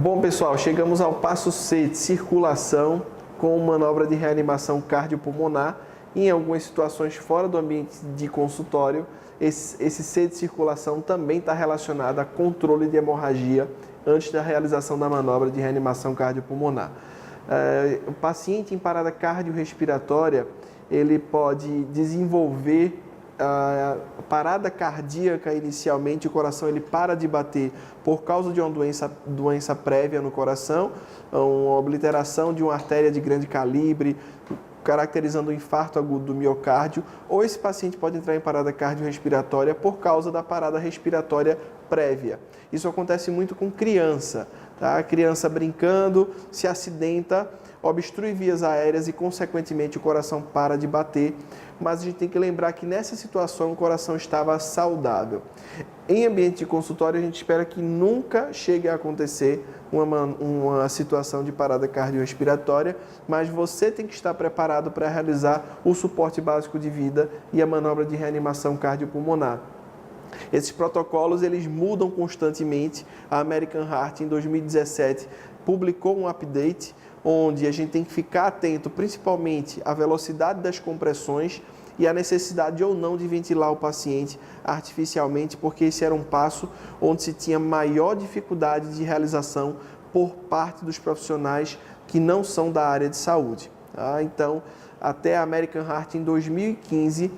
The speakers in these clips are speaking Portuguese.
Bom, pessoal, chegamos ao passo C de circulação com manobra de reanimação cardiopulmonar. Em algumas situações fora do ambiente de consultório, esse C de circulação também está relacionado a controle de hemorragia antes da realização da manobra de reanimação cardiopulmonar. O paciente em parada cardiorrespiratória, ele pode desenvolver a parada cardíaca inicialmente, o coração ele para de bater por causa de uma doença prévia no coração, uma obliteração de uma artéria de grande calibre, caracterizando um infarto agudo do miocárdio, ou esse paciente pode entrar em parada cardiorrespiratória por causa da parada respiratória prévia. Isso acontece muito com criança, tá? A criança brincando, se acidenta, obstrui vias aéreas e, consequentemente, o coração para de bater. Mas a gente tem que lembrar que nessa situação o coração estava saudável. Em ambiente de consultório, a gente espera que nunca chegue a acontecer uma situação de parada cardiorrespiratória, mas você tem que estar preparado para realizar o suporte básico de vida e a manobra de reanimação cardiopulmonar. Esses protocolos eles mudam constantemente. A American Heart, em 2017, publicou um update onde a gente tem que ficar atento principalmente à velocidade das compressões e à necessidade ou não de ventilar o paciente artificialmente, porque esse era um passo onde se tinha maior dificuldade de realização por parte dos profissionais que não são da área de saúde. Tá? Então, até a American Heart, em 2015,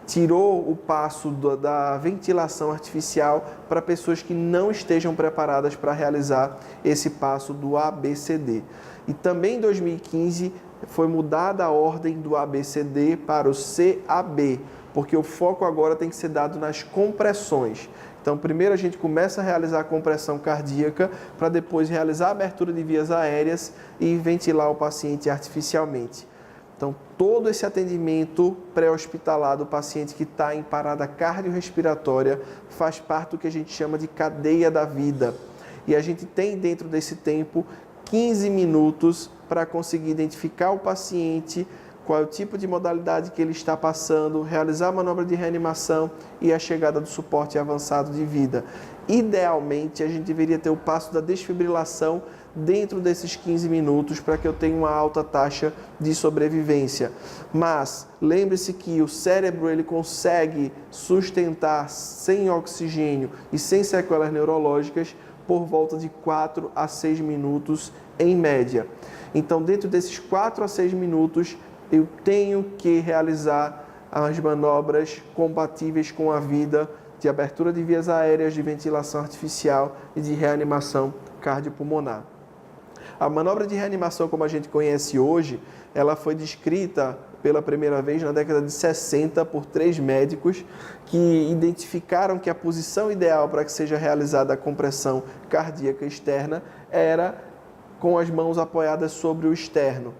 tirou o passo da ventilação artificial para pessoas que não estejam preparadas para realizar esse passo do ABCD. E também em 2015 foi mudada a ordem do ABCD para o CAB, porque o foco agora tem que ser dado nas compressões. Então, primeiro a gente começa a realizar a compressão cardíaca para depois realizar a abertura de vias aéreas e ventilar o paciente artificialmente. Então, todo esse atendimento pré-hospitalar do paciente que está em parada cardiorrespiratória faz parte do que a gente chama de cadeia da vida. E a gente tem dentro desse tempo 15 minutos para conseguir identificar o paciente, qual é o tipo de modalidade que ele está passando, realizar a manobra de reanimação e a chegada do suporte avançado de vida. Idealmente, a gente deveria ter o passo da desfibrilação dentro desses 15 minutos para que eu tenha uma alta taxa de sobrevivência. Mas lembre-se que o cérebro ele consegue sustentar sem oxigênio e sem sequelas neurológicas por volta de 4 a 6 minutos em média. Então, dentro desses 4 a 6 minutos, eu tenho que realizar as manobras compatíveis com a vida de abertura de vias aéreas, de ventilação artificial e de reanimação cardiopulmonar. A manobra de reanimação, como a gente conhece hoje, ela foi descrita pela primeira vez na década de 60 por 3 médicos que identificaram que a posição ideal para que seja realizada a compressão cardíaca externa era com as mãos apoiadas sobre o externo.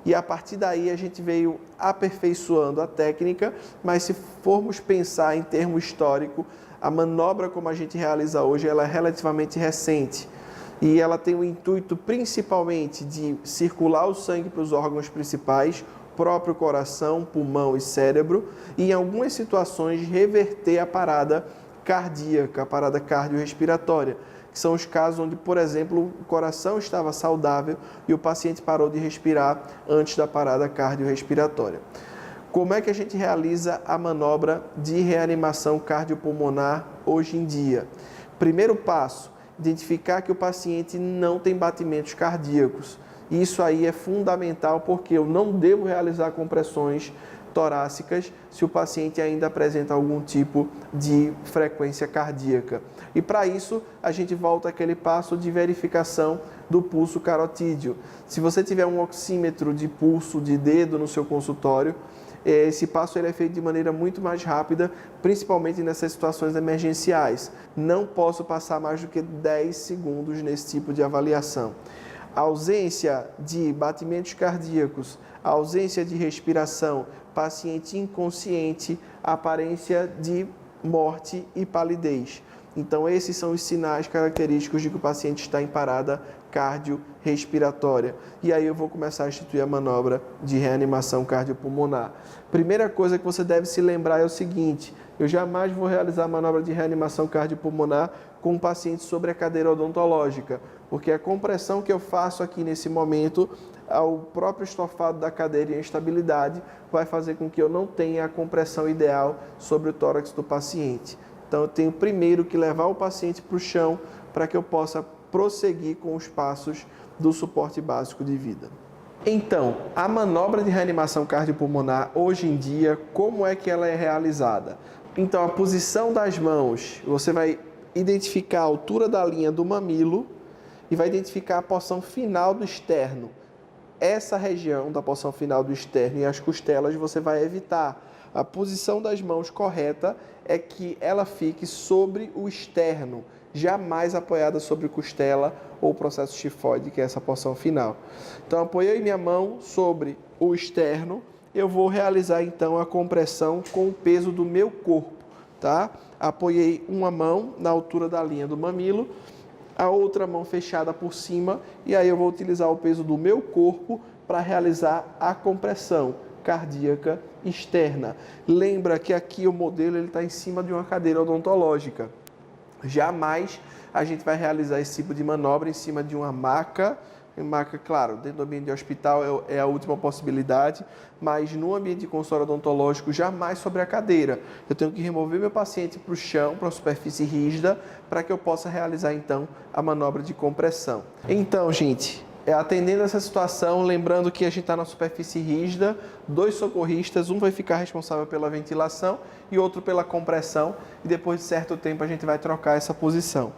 E a partir daí a gente veio aperfeiçoando a técnica, mas se formos pensar em termo histórico, a manobra como a gente realiza hoje, ela é relativamente recente. E ela tem o intuito principalmente de circular o sangue para os órgãos principais, próprio coração, pulmão e cérebro, e em algumas situações reverter a parada cardíaca, a parada cardiorrespiratória, que são os casos onde, por exemplo, o coração estava saudável e o paciente parou de respirar antes da parada cardiorrespiratória. Como é que a gente realiza a manobra de reanimação cardiopulmonar hoje em dia? Primeiro passo, identificar que o paciente não tem batimentos cardíacos. Isso aí é fundamental porque eu não devo realizar compressões torácicas se o paciente ainda apresenta algum tipo de frequência cardíaca. E para isso, a gente volta àquele passo de verificação do pulso carotídeo. Se você tiver um oxímetro de pulso de dedo no seu consultório, esse passo ele é feito de maneira muito mais rápida, principalmente nessas situações emergenciais. Não posso passar mais do que 10 segundos nesse tipo de avaliação. A ausência de batimentos cardíacos, a ausência de respiração, paciente inconsciente, aparência de morte e palidez. Então, esses são os sinais característicos de que o paciente está em parada cardiorrespiratória. E aí eu vou começar a instituir a manobra de reanimação cardiopulmonar. Primeira coisa que você deve se lembrar é o seguinte: Eu jamais vou realizar a manobra de reanimação cardiopulmonar com um paciente sobre a cadeira odontológica, porque a compressão que eu faço aqui nesse momento, ao próprio estofado da cadeira e a instabilidade, vai fazer com que eu não tenha a compressão ideal sobre o tórax do paciente. Então, eu tenho primeiro que levar o paciente para o chão para que eu possa prosseguir com os passos do suporte básico de vida. Então, a manobra de reanimação cardiopulmonar, hoje em dia, como é que ela é realizada? Então, a posição das mãos, você vai identificar a altura da linha do mamilo e vai identificar a porção final do externo. Essa região da porção final do externo e as costelas você vai evitar. A posição das mãos correta é que ela fique sobre o externo, jamais apoiada sobre costela ou processo tifoide, que é essa porção final. Então, apoiei minha mão sobre o externo, eu vou realizar então a compressão com o peso do meu corpo, tá? Apoiei uma mão na altura da linha do mamilo, a outra mão fechada por cima, e aí eu vou utilizar o peso do meu corpo para realizar a compressão cardíaca externa. Lembra que aqui o modelo está em cima de uma cadeira odontológica. Jamais a gente vai realizar esse tipo de manobra em cima de uma maca. Maca, claro, dentro do ambiente de hospital é a última possibilidade, mas no ambiente de consultório odontológico, jamais sobre a cadeira. Eu tenho que remover meu paciente para o chão, para uma superfície rígida, para que eu possa realizar então a manobra de compressão. Então, gente, atendendo essa situação, lembrando que a gente está na superfície rígida, 2 socorristas, um vai ficar responsável pela ventilação e outro pela compressão, e depois de certo tempo a gente vai trocar essa posição.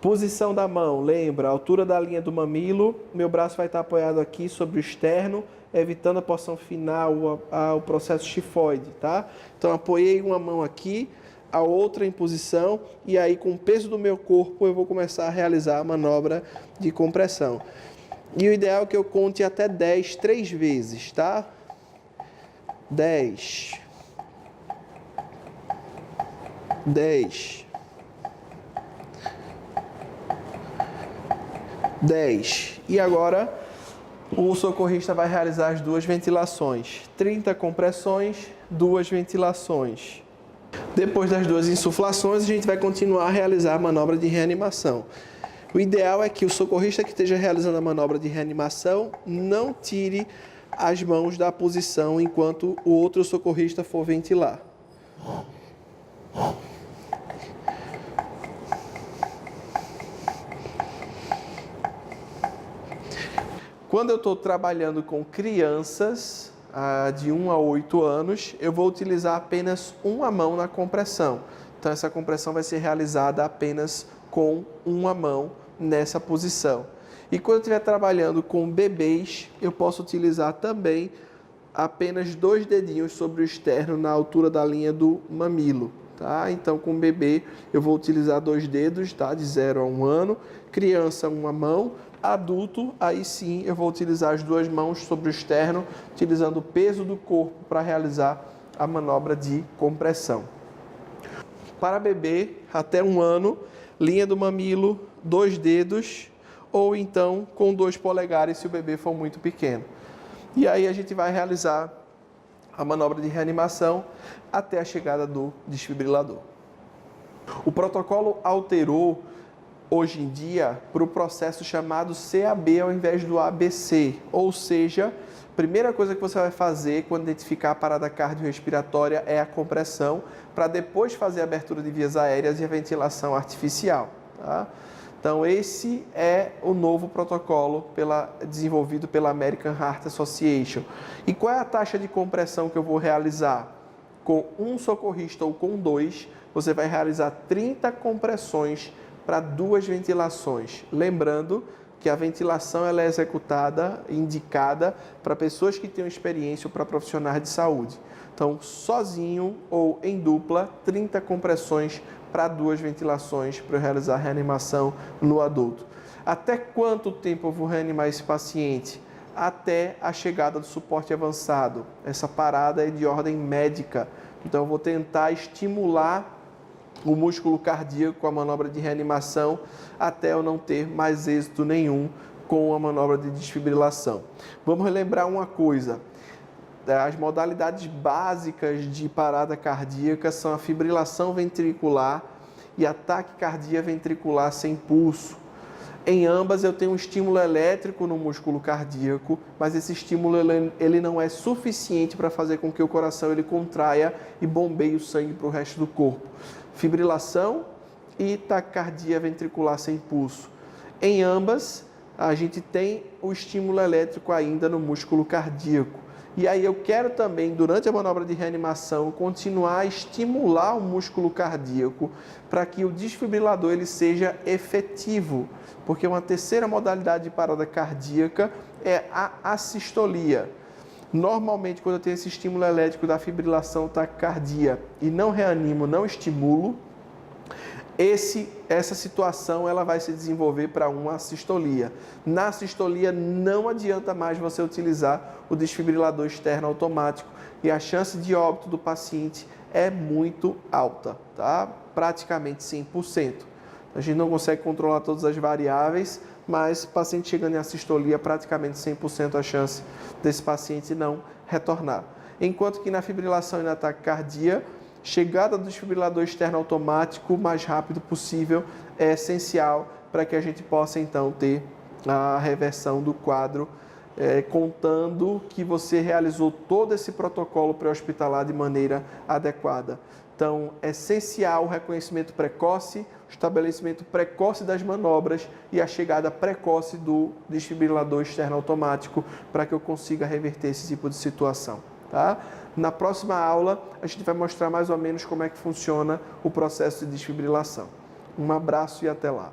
Posição da mão, lembra, a altura da linha do mamilo, meu braço vai estar apoiado aqui sobre o externo, evitando a porção final, o processo tifoide, tá? Então, apoiei uma mão aqui, a outra em posição, e aí com o peso do meu corpo eu vou começar a realizar a manobra de compressão. E o ideal é que eu conte até 10, 3 vezes, tá? 10. 10. 10. E agora o socorrista vai realizar as 2 ventilações. 30 compressões, 2 ventilações. Depois das 2 insuflações, a gente vai continuar a realizar a manobra de reanimação. O ideal é que o socorrista que esteja realizando a manobra de reanimação não tire as mãos da posição enquanto o outro socorrista for ventilar. Quando eu estou trabalhando com crianças de 1 a 8 anos, eu vou utilizar apenas uma mão na compressão. Então, essa compressão vai ser realizada apenas com uma mão nessa posição. E quando eu estiver trabalhando com bebês, eu posso utilizar também apenas 2 dedinhos sobre o externo na altura da linha do mamilo. Tá? Então, com o bebê, eu vou utilizar 2 dedos, tá? De 0 a 1 ano. Criança, uma mão. Adulto, aí sim, eu vou utilizar as 2 mãos sobre o externo, utilizando o peso do corpo para realizar a manobra de compressão. Para bebê, até 1 ano, linha do mamilo, 2 dedos, ou então com 2 polegares se o bebê for muito pequeno. E aí a gente vai realizar a manobra de reanimação até a chegada do desfibrilador. O protocolo alterou hoje em dia para o processo chamado CAB ao invés do ABC, ou seja, a primeira coisa que você vai fazer quando identificar a parada cardiorrespiratória é a compressão, para depois fazer a abertura de vias aéreas e a ventilação artificial. Tá? Então, esse é o novo protocolo desenvolvido pela American Heart Association. E qual é a taxa de compressão que eu vou realizar? Com um socorrista ou com 2, você vai realizar 30 compressões para 2 ventilações. Lembrando que a ventilação ela é executada, indicada para pessoas que tenham experiência ou para profissionais de saúde. Então, sozinho ou em dupla, 30 compressões para 2 ventilações para eu realizar a reanimação no adulto. Até quanto tempo eu vou reanimar esse paciente? Até a chegada do suporte avançado. Essa parada é de ordem médica. Então, eu vou tentar estimular o músculo cardíaco com a manobra de reanimação até eu não ter mais êxito nenhum com a manobra de desfibrilação. Vamos relembrar uma coisa. As modalidades básicas de parada cardíaca são a fibrilação ventricular e a taquicardia ventricular sem pulso. Em ambas eu tenho um estímulo elétrico no músculo cardíaco, mas esse estímulo ele não é suficiente para fazer com que o coração ele contraia e bombeie o sangue para o resto do corpo. Fibrilação e taquicardia ventricular sem pulso. Em ambas, a gente tem o estímulo elétrico ainda no músculo cardíaco. E aí eu quero também, durante a manobra de reanimação, continuar a estimular o músculo cardíaco para que o desfibrilador ele seja efetivo. Porque uma terceira modalidade de parada cardíaca é a assistolia. Normalmente, quando eu tenho esse estímulo elétrico da fibrilação taquicardia e não reanimo, não estimulo, essa situação ela vai se desenvolver para uma assistolia. Na assistolia não adianta mais você utilizar o desfibrilador externo automático e a chance de óbito do paciente é muito alta, tá? Praticamente 100%. A gente não consegue controlar todas as variáveis, mas paciente chegando em assistolia, praticamente 100% a chance desse paciente não retornar. Enquanto que na fibrilação e na taquicardia, chegada do desfibrilador externo automático o mais rápido possível é essencial para que a gente possa então ter a reversão do quadro, contando que você realizou todo esse protocolo pré-hospitalar de maneira adequada. Então, é essencial o reconhecimento precoce, o estabelecimento precoce das manobras e a chegada precoce do desfibrilador externo automático para que eu consiga reverter esse tipo de situação. Tá? Na próxima aula, a gente vai mostrar mais ou menos como é que funciona o processo de desfibrilação. Um abraço e até lá.